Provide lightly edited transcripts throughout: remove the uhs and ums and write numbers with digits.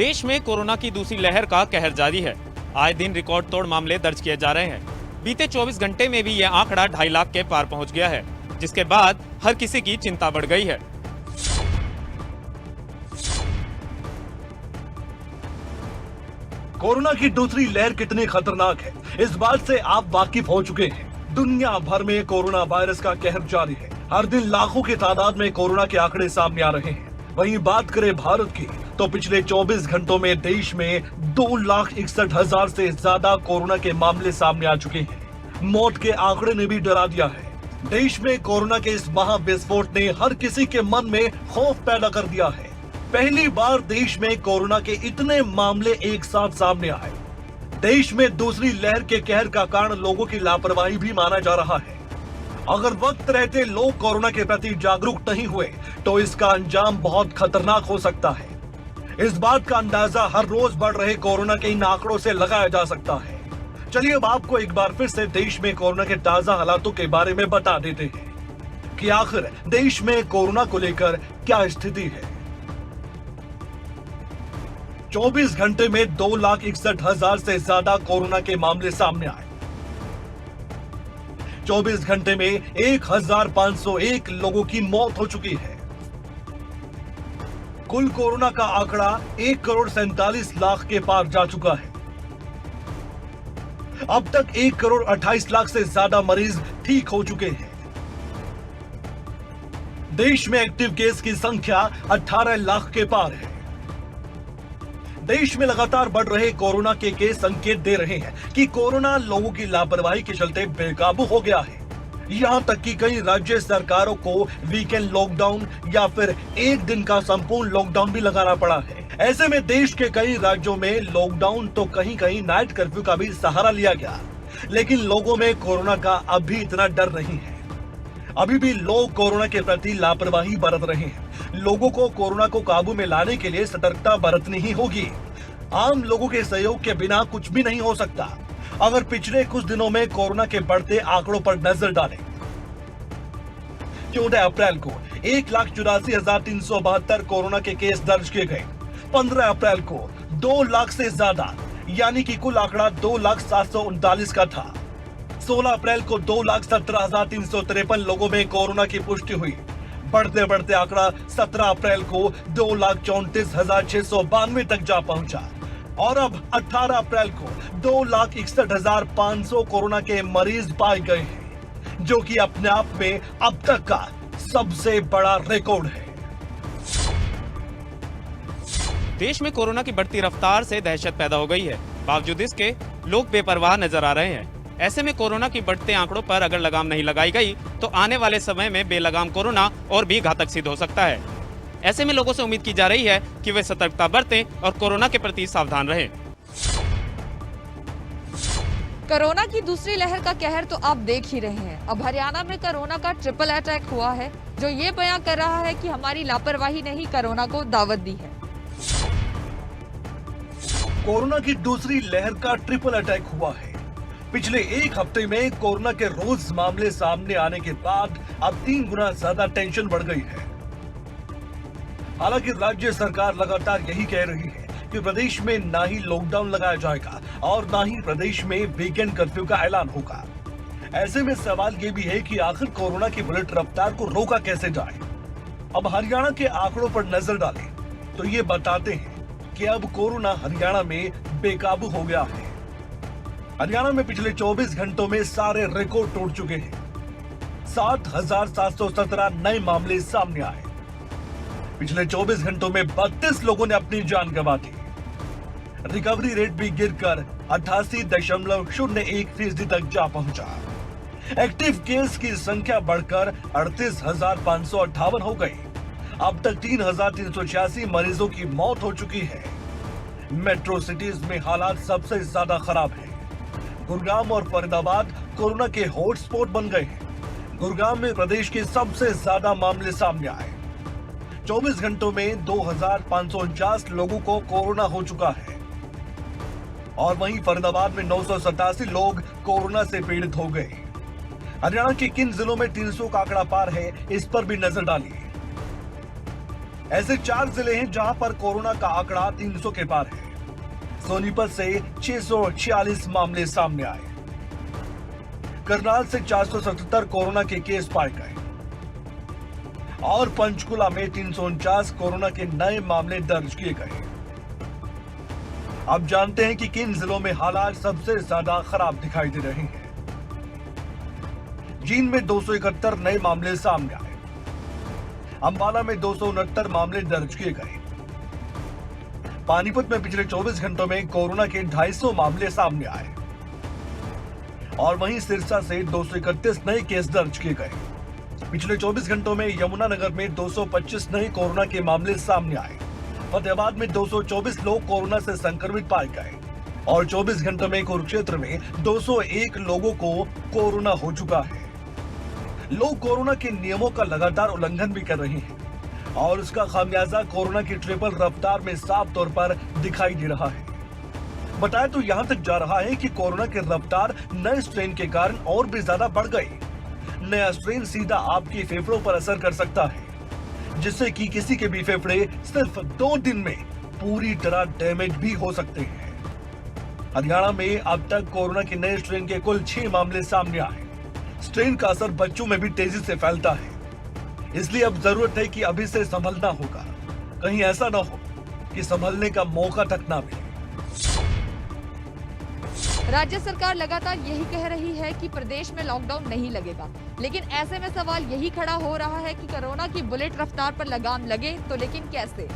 देश में कोरोना की दूसरी लहर का कहर जारी है। आए दिन रिकॉर्ड तोड़ मामले दर्ज किए जा रहे हैं। बीते 24 घंटे में भी यह आंकड़ा 2.5 लाख के पार पहुंच गया है, जिसके बाद हर किसी की चिंता बढ़ गई है। कोरोना की दूसरी लहर कितनी खतरनाक है, इस बात से आप वाकिफ हो चुके हैं। दुनिया भर में कोरोना वायरस का कहर जारी है। हर दिन लाखों की तादाद में कोरोना के आंकड़े सामने आ रहे हैं। वहीं बात करें भारत की, तो पिछले 24 घंटों में देश में 2,61,000 से ज्यादा कोरोना के मामले सामने आ चुके हैं। मौत के आंकड़े ने भी डरा दिया है। देश में कोरोना के इस महाविस्फोट ने हर किसी के मन में खौफ पैदा कर दिया है। पहली बार देश में कोरोना के इतने मामले एक साथ सामने आए। देश में दूसरी लहर के कहर का कारण लोगों की लापरवाही भी माना जा रहा है। अगर वक्त रहते लोग कोरोना के प्रति जागरूक नहीं हुए तो इसका अंजाम बहुत खतरनाक हो सकता है। इस बात का अंदाजा हर रोज बढ़ रहे कोरोना के इन आंकड़ों से लगाया जा सकता है। चलिए अब आपको एक बार फिर से देश में कोरोना के ताजा हालातों के बारे में बता देते हैं कि आखिर देश में कोरोना को लेकर क्या स्थिति है। 24 घंटे में 2,61,000 से ज्यादा कोरोना के मामले सामने आए। 24 घंटे में 1,501 लोगों की मौत हो चुकी है। कुल कोरोना का आंकड़ा 1,47,00,000 के पार जा चुका है। अब तक 1,28,00,000 से ज्यादा मरीज ठीक हो चुके हैं। देश में एक्टिव केस की संख्या 18 लाख के पार है। देश में लगातार बढ़ रहे कोरोना के केस संकेत दे रहे हैं कि कोरोना लोगों की लापरवाही के चलते बेकाबू हो गया है। यहां तक कि कई राज्य सरकारों को वीकेंड लॉकडाउन या फिर एक दिन का संपूर्ण लॉकडाउन भी लगाना पड़ा है। ऐसे में देश के कई राज्यों में लॉकडाउन तो कहीं कहीं नाइट कर्फ्यू का भी सहारा लिया गया, लेकिन लोगों में कोरोना का अभी इतना डर नहीं है। अभी भी लोग कोरोना के प्रति लापरवाही बरत रहे हैं। लोगों को कोरोना को काबू में लाने के लिए सतर्कता बरतनी ही होगी। आम लोगों के सहयोग के बिना कुछ भी नहीं हो सकता। अगर पिछले कुछ दिनों में कोरोना के बढ़ते आंकड़ों पर नजर डालें, 14 अप्रैल को 1,84,372 कोरोना के केस दर्ज किए गए। 15 अप्रैल को 2 लाख से ज्यादा यानी कि कुल आंकड़ा 2,07,39 का था। 16 अप्रैल को 2,17,353 लोगों में कोरोना की पुष्टि हुई। बढ़ते बढ़ते आंकड़ा 17 अप्रैल को 2,34,692 तक जा पहुंचा और अब 18 अप्रैल को 2,61,500 कोरोना के मरीज पाए गए हैं, जो कि अपने आप में अब तक का सबसे बड़ा रिकॉर्ड है। देश में कोरोना की बढ़ती रफ्तार से दहशत पैदा हो गई है। बावजूद इसके लोग बेपरवाह नजर आ रहे हैं। ऐसे में कोरोना की बढ़ते आंकड़ों पर अगर लगाम नहीं लगाई गई तो आने वाले समय में बेलगाम कोरोना और भी घातक सिद्ध हो सकता है। ऐसे में लोगों से उम्मीद की जा रही है कि वे सतर्कता बरतें और कोरोना के प्रति सावधान रहें। कोरोना की दूसरी लहर का कहर तो आप देख ही रहे हैं। अब हरियाणा में कोरोना का ट्रिपल अटैक हुआ है, जो ये बयां कर रहा है कि हमारी लापरवाही ने ही कोरोना को दावत दी है। कोरोना की दूसरी लहर का ट्रिपल अटैक हुआ है। पिछले एक हफ्ते में कोरोना के रोज मामले सामने आने के बाद अब 3 गुना ज्यादा टेंशन बढ़ गई है। हालांकि राज्य सरकार लगातार यही कह रही है कि प्रदेश में ना ही लॉकडाउन लगाया जाएगा और ना ही प्रदेश में वीकेंड कर्फ्यू का ऐलान होगा। ऐसे में सवाल ये भी है कि आखिर कोरोना की बुलेट रफ्तार को रोका कैसे जाए। अब हरियाणा के आंकड़ों पर नजर डालें तो ये बताते हैं कि अब कोरोना हरियाणा में बेकाबू हो गया है। हरियाणा में पिछले 24 घंटों में सारे रिकॉर्ड तोड़ चुके हैं। 7,717 नए मामले सामने आए। पिछले 24 घंटों में 32 लोगों ने अपनी जान गंवा दी। रिकवरी रेट भी गिरकर 88.01% तक जा पहुंचा। एक्टिव केस की संख्या बढ़कर 38,558 हो गई। अब तक 3,386 मरीजों की मौत हो चुकी है। मेट्रो सिटीज में हालात सबसे ज्यादा खराब है। गुरुग्राम और फरीदाबाद कोरोना के हॉटस्पॉट बन गए हैं। गुरुग्राम में प्रदेश के सबसे ज्यादा मामले सामने आए। 24 घंटों में 2,549 लोगों को कोरोना हो चुका है और वहीं फरीदाबाद में 987 लोग कोरोना से पीड़ित हो गए। हरियाणा के किन जिलों में 300 का आंकड़ा पार है, इस पर भी नजर डालिए। ऐसे 4 जिले हैं जहां पर कोरोना का आंकड़ा 300 के पार है। सोनीपत से 646 मामले सामने आए। करनाल से 477 कोरोना के केस पाए गए और पंचकुला में 349 कोरोना के नए मामले दर्ज किए गए। अब जानते हैं कि किन जिलों में हालात सबसे ज्यादा खराब दिखाई दे रहे हैं। जींद में 271 नए मामले सामने आए। अंबाला में 269 मामले दर्ज किए गए। पानीपत में पिछले 24 घंटों में कोरोना के 250 मामले सामने आए और वहीं सिरसा से 231 नए केस दर्ज किए गए। पिछले 24 घंटों में यमुनानगर में 225 नए कोरोना के मामले सामने आए। फतेहाबाद में 224 लोग कोरोना से संक्रमित पाए गए और 24 घंटों में कुरुक्षेत्र में 201 लोगों को कोरोना हो चुका है। लोग कोरोना के नियमों का लगातार उल्लंघन भी कर रहे हैं और उसका खामियाजा कोरोना की ट्रिपल रफ्तार में साफ तौर पर दिखाई दे रहा है। बताया तो यहां तक जा रहा है कि कोरोना की रफ्तार नए स्ट्रेन के कारण और भी ज्यादा बढ़ गई। नया स्ट्रेन सीधा आपके फेफड़ों पर असर कर सकता है, जिससे कि किसी के भी फेफड़े सिर्फ 2 दिन में पूरी तरह डैमेज भी हो सकते हैं। हरियाणा में अब तक कोरोना के नए स्ट्रेन के कुल 6 मामले सामने आए। स्ट्रेन का असर बच्चों में भी तेजी से फैलता है, इसलिए अब जरूरत है कि अभी से संभलना होगा। कहीं ऐसा ना हो कि संभलने का मौका तक ना मिले। राज्य सरकार लगातार यही कह रही है कि प्रदेश में लॉकडाउन नहीं लगेगा, लेकिन ऐसे में सवाल यही खड़ा हो रहा है कि कोरोना की बुलेट रफ्तार पर लगाम लगे तो लेकिन कैसे?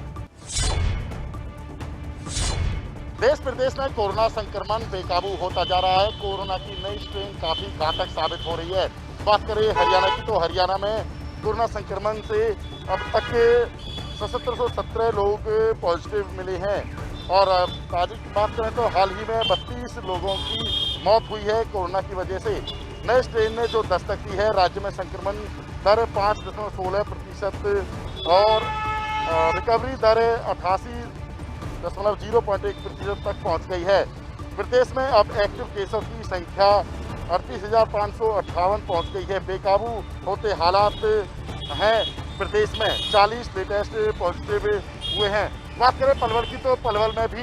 देश प्रदेश में कोरोना संक्रमण बेकाबू होता जा रहा है। कोरोना की नई स्ट्रेन काफी घातक साबित हो रही है। बात करें हरियाणा की तो हरियाणा में कोरोना संक्रमण से अब तक 7717 लोग पॉजिटिव मिले हैं और तारीख की बात करें तो हाल ही में 32 लोगों की मौत हुई है कोरोना की वजह से। नए स्ट्रेन ने जो दस्तक दी है, राज्य में संक्रमण दर 5.16% और रिकवरी दर 88.01% तक पहुंच गई है। प्रदेश में अब एक्टिव केसों की संख्या 38,558 पहुंच गई है। बेकाबू होते हालात हैं प्रदेश में। 40 लेटेस्ट पॉजिटिव हुए हैं। बात करें पलवल की तो पलवल में भी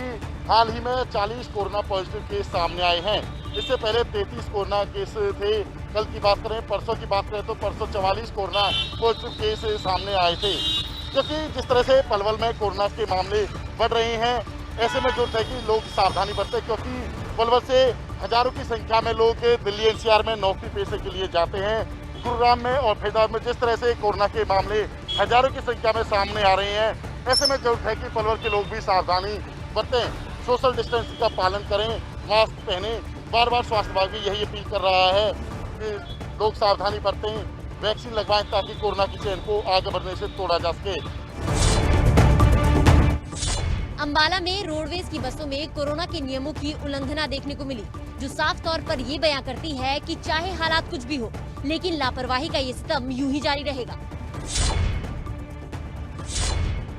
हाल ही में 40 कोरोना पॉजिटिव केस सामने आए हैं। इससे पहले 33 कोरोना केस थे। कल की बात करें, परसों की बात करें तो परसों 44 कोरोना पॉजिटिव केस सामने आए थे। क्योंकि जिस तरह से पलवल में कोरोना के मामले बढ़ रहे हैं, ऐसे में जरूरत है कि लोग सावधानी बरतें, क्योंकि पलवल से हजारों की संख्या में लोग दिल्ली एनसीआर में नौकरी पेशे के लिए जाते हैं। गुरुग्राम में और फरीदाबाद में जिस तरह से कोरोना के मामले हजारों की संख्या में सामने आ रहे हैं, ऐसे में जरूरत है कि पलवल के लोग भी सावधानी बरतें, सोशल डिस्टेंसिंग का पालन करें, मास्क पहने। बार बार स्वास्थ्य विभाग भी यही अपील कर रहा है कि लोग सावधानी बरतें, वैक्सीन लगवाएं ताकि कोरोना की चेन को आगे बढ़ने से तोड़ा जा सके। अंबाला में रोडवेज की बसों में कोरोना के नियमों की उल्लंघना देखने को मिली, जो साफ तौर पर ये बयां करती है कि चाहे हालात कुछ भी हो, लेकिन लापरवाही का ये सितम यूं ही जारी रहेगा।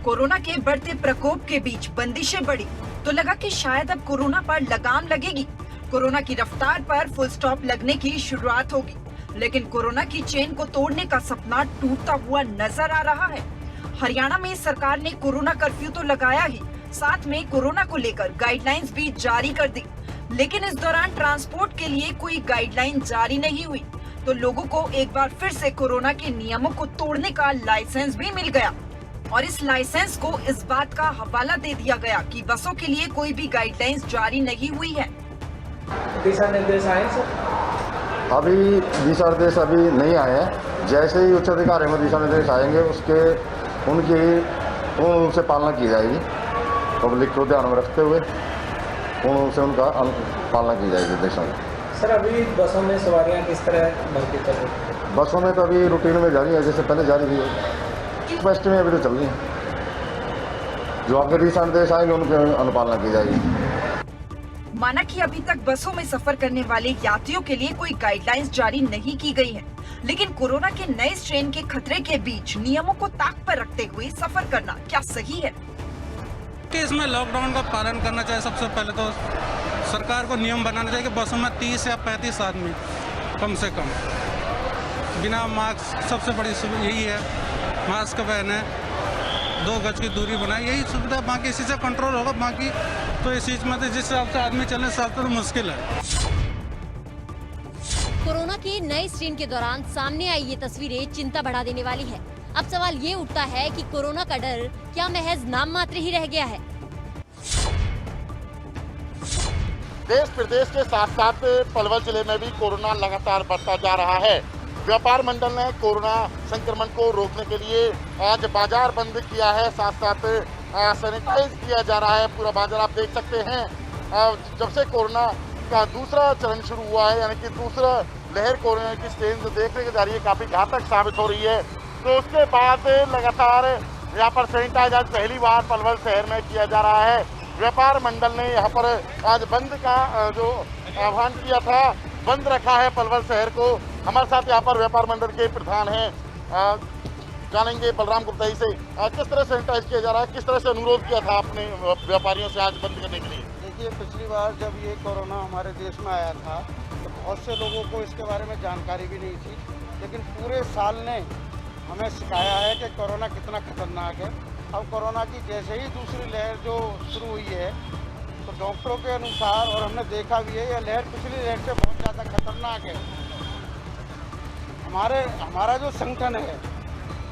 कोरोना के बढ़ते प्रकोप के बीच बंदिशें बढ़ी तो लगा कि शायद अब कोरोना पर लगाम लगेगी, कोरोना की रफ्तार पर फुल स्टॉप लगने की शुरुआत होगी। लेकिन कोरोना की चेन को तोड़ने का सपना टूटता हुआ नजर आ रहा है। हरियाणा में सरकार ने कोरोना कर्फ्यू तो लगाया ही, साथ में कोरोना को लेकर गाइडलाइंस भी जारी कर दी। लेकिन इस दौरान ट्रांसपोर्ट के लिए कोई गाइडलाइन जारी नहीं हुई, तो लोगों को एक बार फिर से कोरोना के नियमों को तोड़ने का लाइसेंस भी मिल गया। और इस लाइसेंस को इस बात का हवाला दे दिया गया कि बसों के लिए कोई भी गाइडलाइंस जारी नहीं हुई है। दिशा निर्देश आए सर? अभी दिशा निर्देश अभी नहीं आए हैं। जैसे ही उच्च अधिकारी में दिशा निर्देश आएंगे, उनसे पालना की जाएगी। पब्लिक को ध्यान में रखते हुए उनसे उनका पालना की जाएगी दिशा में। सर अभी बसों में सवारियां किस तरह भर्ती कर रही हैं? बसों में तो अभी रूटीन में जारी है, जैसे पहले जारी थी। बेस्ट में अभी तो चल रही है। जो आगे दिशा निर्देश आएंगे उनकी अनुपालना की जाएगी। माना कि अभी तक बसों में सफर करने वाले यात्रियों के लिए कोई गाइडलाइंस जारी नहीं की गई है, लेकिन कोरोना के नए स्ट्रेन के खतरे के बीच नियमों को ताक पर रखते हुए सफर करना क्या सही है? कि इसमें लॉकडाउन का पालन करना चाहिए। सबसे पहले तो सरकार को नियम बनाना चाहिए कि बसों में 30 या 35 आदमी कम से कम बिना मास्क, सबसे बड़ी सुविधा यही है, मास्क पहने, 2 गज की दूरी बनाए, यही सुविधा, बाकी इसी से कंट्रोल होगा। बाकी तो इस चीज़ में तो जिस हिसाब से आदमी चलने हिसाब से तो मुश्किल है। कोरोना के नए स्ट्रेन के दौरान सामने आई ये तस्वीरें चिंता बढ़ा देने वाली है। अब सवाल ये उठता है कि कोरोना का डर क्या महज नाम मात्र ही रह गया है? देश प्रदेश के साथ साथ पलवल जिले में भी कोरोना लगातार बढ़ता जा रहा है। व्यापार मंडल ने कोरोना संक्रमण को रोकने के लिए आज बाजार बंद किया है, साथ साथ सैनिटाइज किया जा रहा है पूरा बाजार। आप देख सकते हैं जब से कोरोना का दूसरा चरण शुरू हुआ है, यानी कि दूसरा लहर कोरोना की स्ट्रेन जो देखने की जा रही है काफी घातक साबित हो रही है, तो उसके बाद लगातार यहाँ पर सैनिटाइज आज पहली बार पलवल शहर में किया जा रहा है। व्यापार मंडल ने यहाँ पर आज बंद का जो आह्वान किया था, बंद रखा है पलवल शहर को। हमारे साथ यहाँ पर व्यापार मंडल के प्रधान हैं, जानेंगे बलराम गुप्ता जी से किस तरह सैनिटाइज किया जा रहा है, किस तरह से अनुरोध किया था आपने व्यापारियों से आज बंद करने के लिए? देखिए, पिछली बार जब ये कोरोना हमारे देश में आया था तो बहुत से लोगों को इसके बारे में जानकारी भी नहीं थी, लेकिन पूरे साल ने हमें सिखाया है कि कोरोना कितना खतरनाक है। अब कोरोना की जैसे ही दूसरी लहर जो शुरू हुई है तो डॉक्टरों के अनुसार, और हमने देखा भी है, यह लहर पिछली लहर से बहुत ज़्यादा खतरनाक है। हमारा जो संगठन है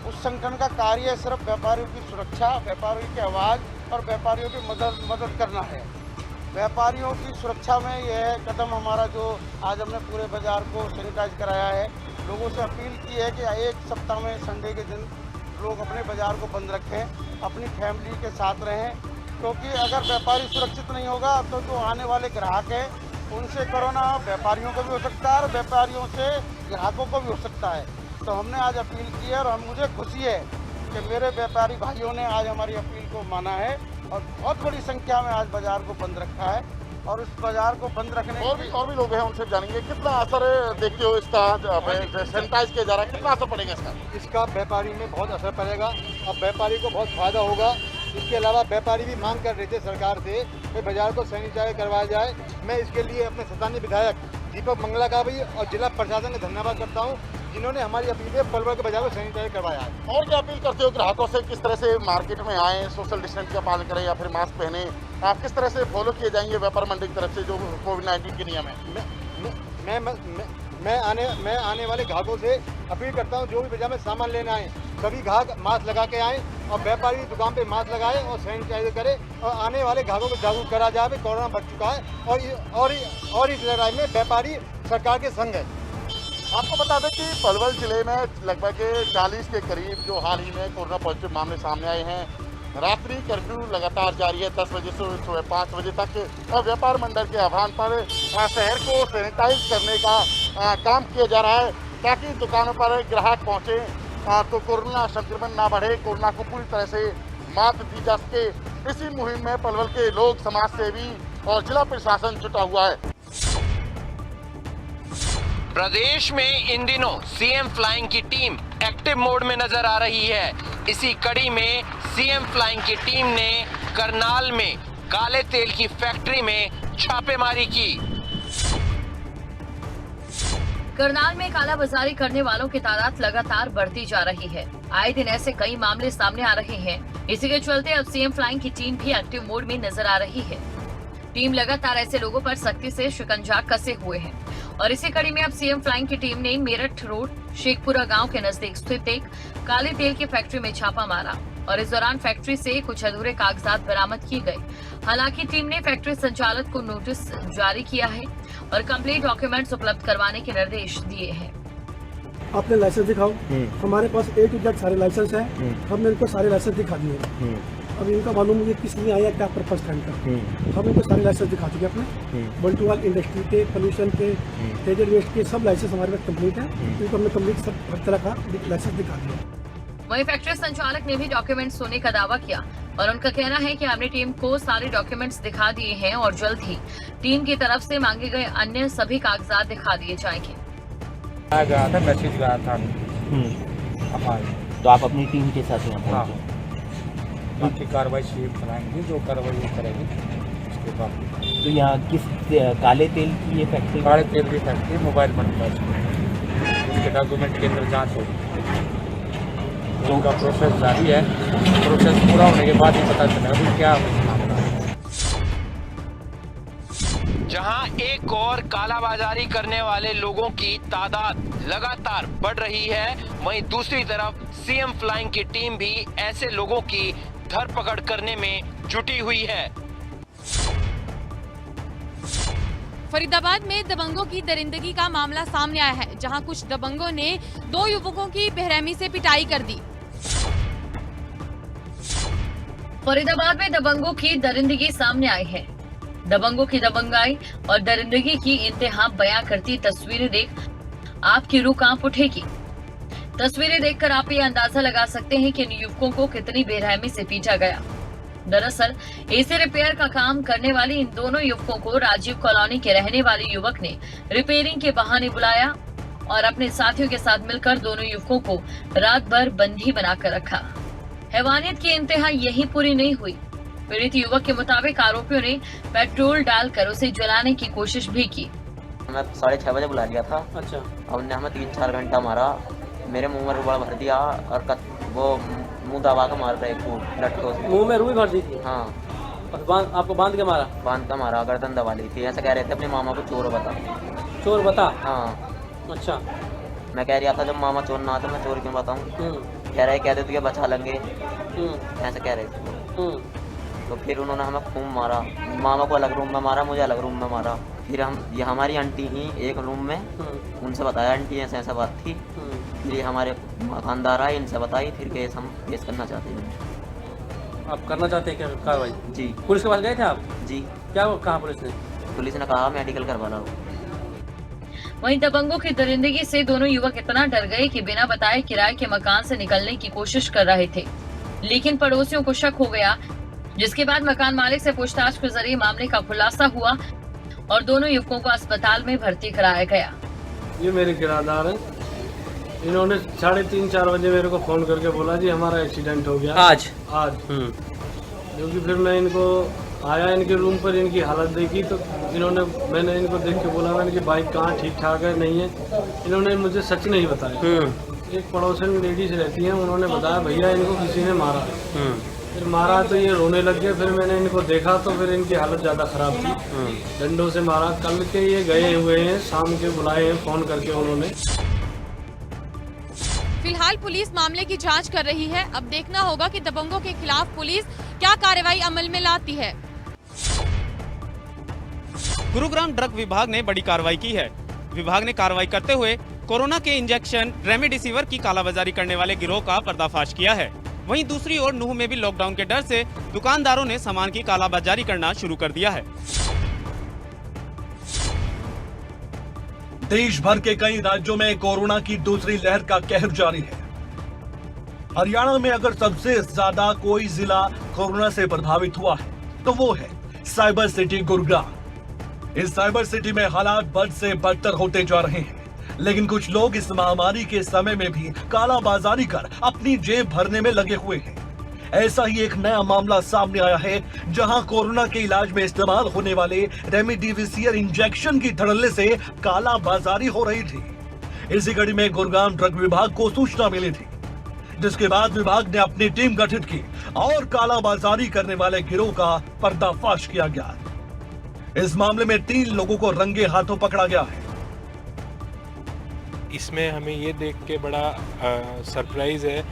उस संगठन का कार्य सिर्फ व्यापारियों की सुरक्षा, व्यापारियों की आवाज़ और व्यापारियों की मदद करना है। व्यापारियों की सुरक्षा में यह कदम हमारा जो आज हमने पूरे बाज़ार को सैनिटाइज कराया है। लोगों से अपील की है कि एक सप्ताह में संडे के दिन लोग अपने बाज़ार को बंद रखें, अपनी फैमिली के साथ रहें, क्योंकि अगर व्यापारी सुरक्षित नहीं होगा तो जो आने वाले ग्राहक हैं उनसे कोरोना व्यापारियों को भी हो सकता है और व्यापारियों से ग्राहकों को भी हो सकता है। तो हमने आज अपील की है और मुझे खुशी है कि मेरे व्यापारी भाइयों ने आज हमारी अपील को माना है और बहुत बड़ी संख्या में आज बाज़ार को बंद रखा है। और उस बाजार को बंद रखने और भी लोग हैं, उनसे जानेंगे कितना असर देखते हो इसका, सैनिटाइज किया जा रहा है, कितना असर पड़ेगा इसका व्यापारी में बहुत असर पड़ेगा और व्यापारी को बहुत फायदा होगा। इसके अलावा व्यापारी भी मांग कर रहे थे सरकार से कि बाजार को सैनिटाइज करवाया जाए। मैं इसके लिए अपने स्थानीय विधायक दीपक मंगला का भी और जिला प्रशासन का धन्यवाद करता हूँ, जिन्होंने हमारी अपील पे पलवल के बाजार को सैनिटाइज करवाया है। और क्या अपील करते हो ग्राहकों से, किस तरह से मार्केट में आए, सोशल डिस्टेंस का पालन करें या फिर मास्क पहने, आप किस तरह से फॉलो किए जाएंगे व्यापार मंडल की तरफ से जो कोविड-19 के नियम है? मैं आने वाले ग्राहकों से अपील करता हूं, जो भी बाजार में सामान लेना है सभी ग्राहक मास्क लगा के आएँ और व्यापारी दुकान पे मास्क लगाए और सैनिटाइजर करे और आने वाले ग्राहकों को जागरूक करा जाए। कोरोना बढ़ चुका है और इस लड़ाई में व्यापारी सरकार के संग है। आपको बता दें कि पलवल जिले में लगभग 40 के करीब जो हाल ही में कोरोना पॉजिटिव मामले सामने आए हैं। रात्रि कर्फ्यू लगातार जारी है 10 बजे से सुबह 5 बजे तक और व्यापार मंडल के आह्वान पर शहर को सैनिटाइज करने का काम किया जा रहा है ताकि दुकानों पर ग्राहक पहुंचे तो कोरोना संक्रमण ना बढ़े, कोरोना को पूरी तरह से मात दी जा सके। इसी मुहिम में पलवल के लोग, समाज सेवी और जिला प्रशासन जुटा हुआ है। प्रदेश में इन दिनों सीएम फ्लाइंग की टीम एक्टिव मोड में नजर आ रही है। इसी कड़ी में सीएम फ्लाइंग की टीम ने करनाल में काले तेल की फैक्ट्री में छापेमारी की। करनाल में कालाबाजारी करने वालों की तादाद लगातार बढ़ती जा रही है। आए दिन ऐसे कई मामले सामने आ रहे हैं। इसी के चलते अब सीएम फ्लाइंग की टीम भी एक्टिव मोड में नजर आ रही है। टीम लगातार ऐसे लोगों पर सख्ती से शिकंजा कसे हुए है और इसी कड़ी में अब सीएम फ्लाइंग की टीम ने मेरठ रोड शेखपुरा गांव के नजदीक स्थित एक काले तेल की फैक्ट्री में छापा मारा और इस दौरान फैक्ट्री से कुछ अधूरे कागजात बरामद किए गए। हालांकि टीम ने फैक्ट्री संचालक को नोटिस जारी किया है और कंप्लीट डॉक्यूमेंट्स उपलब्ध करवाने के निर्देश दिए हैं। अपने लाइसेंस दिखाओ। हमारे पास A to Z सारे लाइसेंस है, हमने इनको सारे लाइसेंस दिखा दिए। अब इनका मालूम मुझे किस लिए आया, क्या पर्पज था इनका, हम इनको सारे लाइसेंस दिखा चुके अपने बल्टूवाल इंडस्ट्री के, पोल्यूशन के, हेजर वेस्ट के, सब लाइसेंस हमारे पास कंप्लीट है। इनको हमने कंप्लीट सब हर तरह का लाइसेंस दिखा दिया। वहीं फैक्ट्री संचालक ने भी डॉक्यूमेंट्स होने का दावा किया और उनका कहना है कि हमने टीम को सारे डॉक्यूमेंट्स दिखा दिए हैं और जल्द ही टीम की तरफ से मांगे गए अन्य सभी कागजात दिखा दिए जाएंगे। गया था, मैसेज गया था तो आप अपनी टीम के साथ यहाँ पहुँचे? बाकी कार्रवाई सीएम कराएंगे, जो कार्रवाई वो करेंगे उसके बाद। तो यहाँ किस काले तेल की ये फैक्ट्री? काले तेल की फैक्ट्री, मोबाइल बनता है उसके डॉक्यूमेंट के अंदर जाँच होगी। तो उनका प्रोसेस जारी है। प्रोसेस पूरा होने के बाद ही पता चलेगा कि क्या मामला है। जहां एक और कालाबाजारी करने वाले लोगों की तादाद लगातार बढ़ रही है, वहीं दूसरी तरफ सीएम फ्लाइंग की टीम भी ऐसे लोगों की धरपकड़ करने में जुटी हुई है। फरीदाबाद में दबंगों की दरिंदगी का मामला सामने आया है, जहां कुछ दबंगों ने 2 युवकों की बेरहमी से पिटाई कर दी। फरीदाबाद में दबंगों की दरिंदगी सामने आई है। दबंगों की दबंगाई और दरिंदगी की इंतहा बयां करती तस्वीरें देख आपकी रूह कांप उठेगी। तस्वीरें देखकर आप ये अंदाजा लगा सकते हैं कि इन युवकों को कितनी बेरहमी से पीटा गया। दरअसल एसी रिपेयर का काम करने वाले इन दोनों युवकों को राजीव कॉलोनी के रहने वाले युवक ने रिपेयरिंग के बहाने बुलाया और अपने साथियों के साथ मिलकर दोनों युवकों को रात भर बंदी बनाकर रखा। हैवानियत की इंतहा यही पूरी नहीं हुई। पीड़ित युवक के मुताबिक आरोपियों ने पेट्रोल डालकर उसे जलाने की कोशिश भी की। मैं 6:30 बजे बुला लिया था। अच्छा। और उन्हें हमें 3-4 घंटा मारा, मेरे मुंह में रुपया भर दिया और वो मुंह दबा के मार रहे खूब लटकों से। मुंह में रुई भर दी थी? हाँ। और आपको बांध के मारा? बांध के मारा, गर्दन दबा ली थी। ऐसा कह रहे थे अपने मामा को चोर बता। चोर बता? हाँ। अच्छा। मैं कह रहा था जब मामा चोर ना आते मैं चोर क्यों बताऊँ? कह रहे कहते तुझे बचा लेंगे, ऐसा कह रहे थे। तो फिर उन्होंने हमें खूब मारा, मामा को अलग रूम में मारा, मुझे अलग रूम में मारा। फिर ये हमारी आंटी ही एक रूम में, उनसे बताया आंटी ऐसा ऐसा बात थी। फिर ये हमारे मकानदार आए, इनसे बताई, फिर केस हम केस करना चाहते हैं। आप करना चाहते हैं क्या कार्रवाई? जी। पुलिस के पास गए थे आप? जी। क्या कहा पुलिस ने? पुलिस ने कहा मेडिकल करवा लो। वहीं दबंगों की दरिंदगी से दोनों युवक इतना डर गए कि बिना बताए किराए के मकान से निकलने की कोशिश कर रहे थे, लेकिन पड़ोसियों को शक हो गया, जिसके बाद मकान मालिक से पूछताछ के जरिए मामले का खुलासा हुआ और दोनों युवकों को अस्पताल में भर्ती कराया गया। ये मेरे किराएदार हैं, इन्होंने 3:30-4 बजे मेरे को फोन करके बोला जी हमारा एक्सीडेंट हो गया आज। क्योंकि फिर मैं इनको आया इनके रूम पर, इनकी हालत देखी तो मैंने इनको देख के बोला मैंने कि बाइक कहाँ ठीक ठाक है नहीं है। इन्होंने मुझे सच नहीं बताया। एक पड़ोसन लेडीज रहती हैं, उन्होंने बताया भैया इनको किसी ने मारा है। फिर मारा तो ये रोने लग गए। फिर मैंने इनको देखा तो फिर इनकी हालत ज़्यादा ख़राब थी, डंडों से मारा। कल के ये गए हुए हैं, शाम के बुलाए हैं फ़ोन करके उन्होंने। फिलहाल पुलिस मामले की जांच कर रही है। अब देखना होगा कि दबंगों के खिलाफ पुलिस क्या कार्रवाई अमल में लाती है। गुरुग्राम ड्रग विभाग ने बड़ी कार्रवाई की है। विभाग ने कार्रवाई करते हुए कोरोना के इंजेक्शन रेमडेसिविर की कालाबाजारी करने वाले गिरोह का पर्दाफाश किया है। वहीं दूसरी ओर नूह में भी लॉकडाउन के डर से दुकानदारों ने सामान की कालाबाजारी करना शुरू कर दिया है। देश भर के कई राज्यों में कोरोना की दूसरी लहर का कहर जारी है। हरियाणा में अगर सबसे ज्यादा कोई जिला कोरोना से प्रभावित हुआ है तो वो है साइबर सिटी गुरुग्राम। इस साइबर सिटी में हालात बद से बदतर होते जा रहे हैं, लेकिन कुछ लोग इस महामारी के समय में भी कालाबाजारी कर अपनी जेब भरने में लगे हुए हैं। ऐसा ही एक नया मामला सामने आया है, जहां कोरोना के इलाज में इस्तेमाल होने वाले रेमडेसिविर इंजेक्शन की धड़ल्ले से कालाबाजारी हो रही थी। इसी कड़ी में गुरुग्राम ड्रग विभाग को सूचना मिली थी, जिसके बाद विभाग ने अपनी टीम गठित की और कालाबाजारी करने वाले गिरोह का पर्दाफाश किया गया। इस मामले में 3 लोगों को रंगे हाथों पकड़ा गया है। इसमें हमें ये देख के बड़ा सरप्राइज है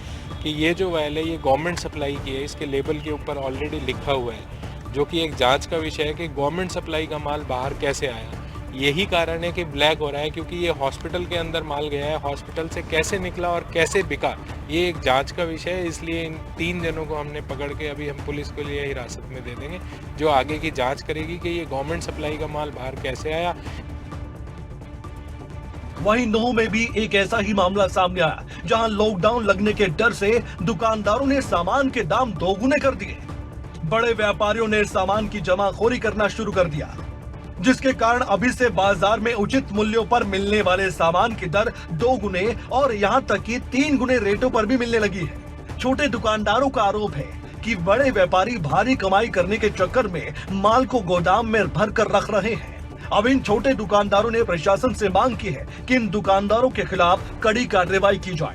कि ये जो वायल है ये गवर्नमेंट सप्लाई की है। इसके लेबल के ऊपर ऑलरेडी लिखा हुआ है, जो कि एक जांच का विषय है कि गवर्नमेंट सप्लाई का माल बाहर कैसे आया। यही कारण है कि ब्लैक हो रहा है, क्योंकि ये हॉस्पिटल के अंदर माल गया है, हॉस्पिटल से कैसे निकला और कैसे बिका ये एक जांच का विषय है। इसलिए इन 3 जनों को हमने पकड़ के अभी हम पुलिस को लिए हिरासत में दे देंगे, जो आगे की जांच करेगी कि ये गवर्नमेंट सप्लाई का माल बाहर कैसे आया। वहीं नूह में भी एक ऐसा ही मामला सामने आया, जहां लॉकडाउन लगने के डर से दुकानदारों ने सामान के दाम दोगुने कर दिए। बड़े व्यापारियों ने सामान की जमाखोरी करना शुरू कर दिया, जिसके कारण अभी से बाजार में उचित मूल्यों पर मिलने वाले सामान की दर 2 गुने और यहां तक कि 3 गुने रेटों पर भी मिलने लगी है। छोटे दुकानदारों का आरोप है कि बड़े व्यापारी भारी कमाई करने के चक्कर में माल को गोदाम में भर कर रख रहे हैं। अब इन छोटे दुकानदारों ने प्रशासन से मांग की है कि इन दुकानदारों के खिलाफ कड़ी कार्रवाई की जाए।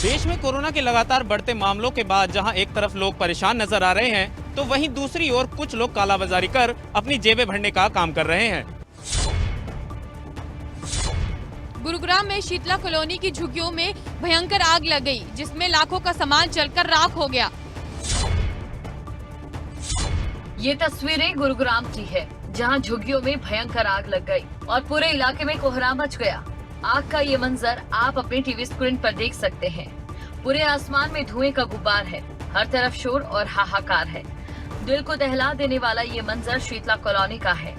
देश में कोरोना के लगातार बढ़ते मामलों के बाद जहां एक तरफ लोग परेशान नजर आ रहे हैं, तो वहीं दूसरी ओर कुछ लोग कालाबाजारी कर अपनी जेबें भरने का काम कर रहे हैं। गुरुग्राम में शीतला कॉलोनी की झुग्गियों में भयंकर आग लग गई, जिसमें लाखों का सामान जलकर राख हो गया। ये तस्वीरें गुरुग्राम की है, जहां झुग्गियों में भयंकर आग लग गई और पूरे इलाके में कोहराम मच गया। आग का ये मंजर आप अपने टीवी स्क्रीन पर देख सकते हैं। पूरे आसमान में धुएं का गुब्बार है, हर तरफ शोर और हाहाकार है। दिल को दहला देने वाला ये मंजर शीतला कॉलोनी का है,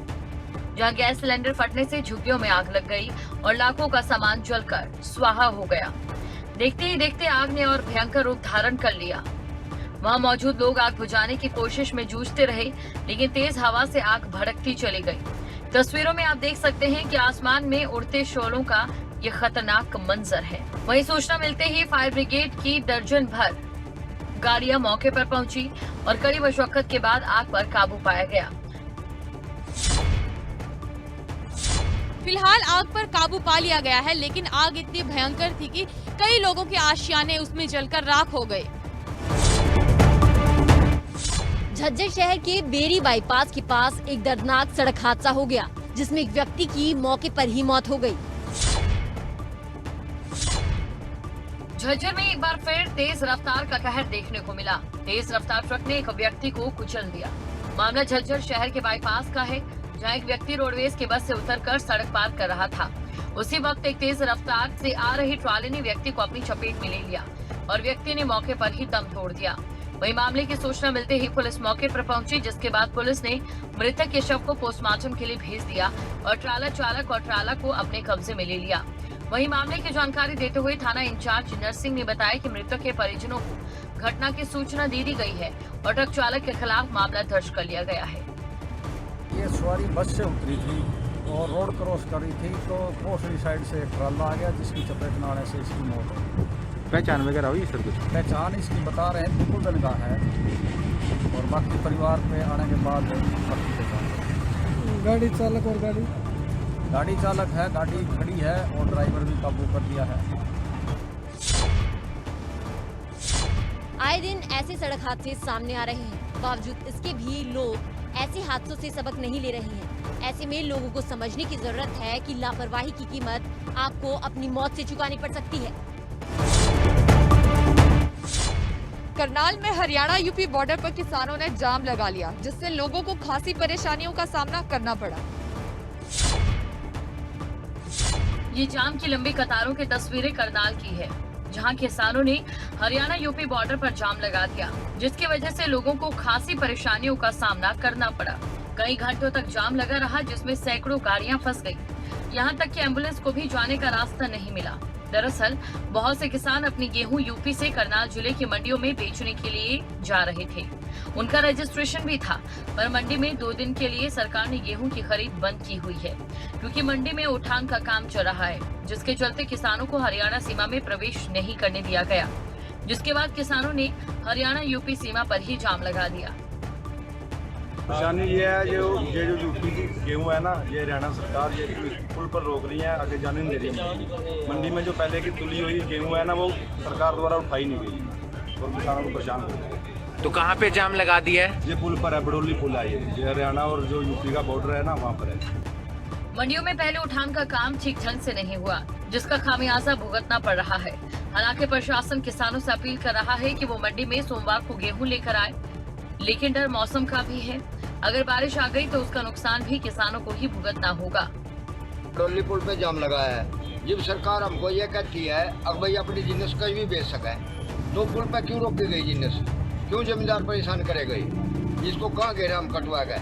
जहां गैस सिलेंडर फटने से झुग्गियों में आग लग गई और लाखों का सामान जलकर स्वाहा हो गया। देखते ही देखते आग ने और भयंकर रूप धारण कर लिया। वहां मौजूद लोग आग बुझाने की कोशिश में जूझते रहे, लेकिन तेज हवा से आग भड़कती चली गई। तस्वीरों में आप देख सकते हैं कि आसमान में उड़ते शोलों का ये खतरनाक मंजर है। वहीं सूचना मिलते ही फायर ब्रिगेड की दर्जन भर गाड़ियां मौके पर पहुंची और कड़ी मशक्कत के बाद आग पर काबू पाया गया। फिलहाल आग पर काबू पा लिया गया है, लेकिन आग इतनी भयंकर थी कि कई लोगों के आशियाने उसमें जलकर राख हो गए। झज्जर शहर के बेरी बाईपास के पास एक दर्दनाक सड़क हादसा हो गया, जिसमें एक व्यक्ति की मौके पर ही मौत हो गई। झज्जर में एक बार फिर तेज रफ्तार का कहर देखने को मिला। तेज रफ्तार ट्रक ने एक व्यक्ति को कुचल दिया। मामला झज्जर शहर के बाईपास का है, जहां एक व्यक्ति रोडवेज की बस से उतरकर सड़क पार कर रहा था। उसी वक्त एक तेज रफ्तार से आ रही ट्रॉली ने व्यक्ति को अपनी चपेट में ले लिया और व्यक्ति ने मौके पर ही दम तोड़ दिया। वहीं मामले की सूचना मिलते ही पुलिस मौके पर पहुंची, जिसके बाद पुलिस ने मृतक के शव को पोस्टमार्टम के लिए भेज दिया और ट्राला चालक और ट्राला को अपने कब्जे में ले लिया। वहीं मामले की जानकारी देते हुए थाना इंचार्ज नरसिंह ने बताया कि मृतक के परिजनों को घटना की सूचना दे दी गई है और ट्रक चालक के खिलाफ मामला दर्ज कर लिया गया है। ये सवारी बस से उतरी थी और रोड क्रॉस कर रही थी, तो दूसरी साइड से एक ट्राला आ गया, जिसकी चपेट में आने से इसकी मौत हो गई। पहचान वगैरह हुई सर? कुछ पहचान इसकी बता रहे हैं, दुकुलदन का है और बाकी परिवार पे आने के बाद गाड़ी चालक और गाड़ी चालक है, गाड़ी खड़ी है और ड्राइवर भी काबू कर दिया है। आए दिन ऐसे सड़क हादसे सामने आ रहे हैं, बावजूद इसके भी लोग ऐसे हादसों से सबक नहीं ले रहे हैं। ऐसे में लोगों को समझने की जरूरत है कि लापरवाही की कीमत आपको अपनी मौत से चुकानी पड़ सकती है। करनाल में हरियाणा यूपी बॉर्डर पर किसानों ने जाम लगा लिया, जिससे लोगों को खासी परेशानियों का सामना करना पड़ा। ये जाम की लंबी कतारों की तस्वीरें करनाल की है, जहां किसानों ने हरियाणा यूपी बॉर्डर पर जाम लगा दिया, जिसकी वजह से लोगों को खासी परेशानियों का सामना करना पड़ा। कई घंटों तक जाम लगा रहा, जिसमें सैकड़ों गाड़ियां फंस गई। यहां तक कि एम्बुलेंस को भी जाने का रास्ता नहीं मिला। दरअसल बहुत से किसान अपनी गेहूं यूपी से करनाल जिले की मंडियों में बेचने के लिए जा रहे थे। उनका रजिस्ट्रेशन भी था, पर मंडी में 2 दिन के लिए सरकार ने गेहूं की खरीद बंद की हुई है, क्योंकि मंडी में उठान का काम चल रहा है, जिसके चलते किसानों को हरियाणा सीमा में प्रवेश नहीं करने दिया गया, जिसके बाद किसानों ने हरियाणा यूपी सीमा पर ही जाम लगा दिया। परेशानी ये है, जो यूपी की गेहूँ है ना, ये हरियाणा सरकार ये पुल पर रोक रही है, आगे जाने नहीं दे रही है। मंडी में जो पहले की तुली हुई गेहूँ है ना, वो सरकार द्वारा उठाई नहीं गई और किसानों को परेशान हो गए। तो कहाँ पे जाम लगा दिया है? ये पुल पर है, बडोली पुल है, ये हरियाणा और जो यूपी का बॉर्डर है ना, वहाँ पर है। मंडियों में पहले उठान का काम ठीक ढंग से नहीं हुआ, जिसका खामियाजा भुगतना पड़ रहा है। हालांकि प्रशासन किसानों से अपील कर रहा है कि वो मंडी में सोमवार को गेहूं लेकर आए, लेकिन डर मौसम का भी है। अगर बारिश आ गई तो उसका नुकसान भी किसानों को ही भुगतना होगा। बडोली पुल पे जाम लगा है। जब सरकार हमको ये कहती है अब भाई अपनी जिन्नस कहीं भी बेच सके, तो पुल पे क्यों रोकी गई जिन्नस? क्यों जमींदार परेशान करे गई? इसको कहाँ घेरा हम कटवा गए?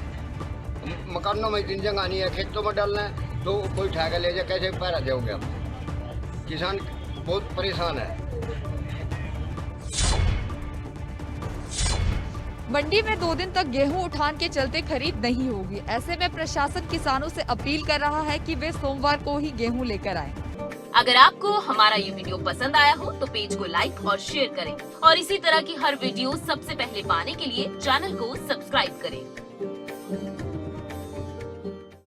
मकानों में इतनी जगह नहीं है, खेतों में डालना है तो कोई ठेका ले जाए, कैसे पैरा जाओगे हम? किसान बहुत परेशान है। मंडी में 2 दिन तक गेहूं उठान के चलते खरीद नहीं होगी। ऐसे में प्रशासन किसानों से अपील कर रहा है कि वे सोमवार को ही गेहूं लेकर आएं। अगर आपको हमारा ये वीडियो पसंद आया हो तो पेज को लाइक और शेयर करें और इसी तरह की हर वीडियो सबसे पहले पाने के लिए चैनल को सब्सक्राइब करें।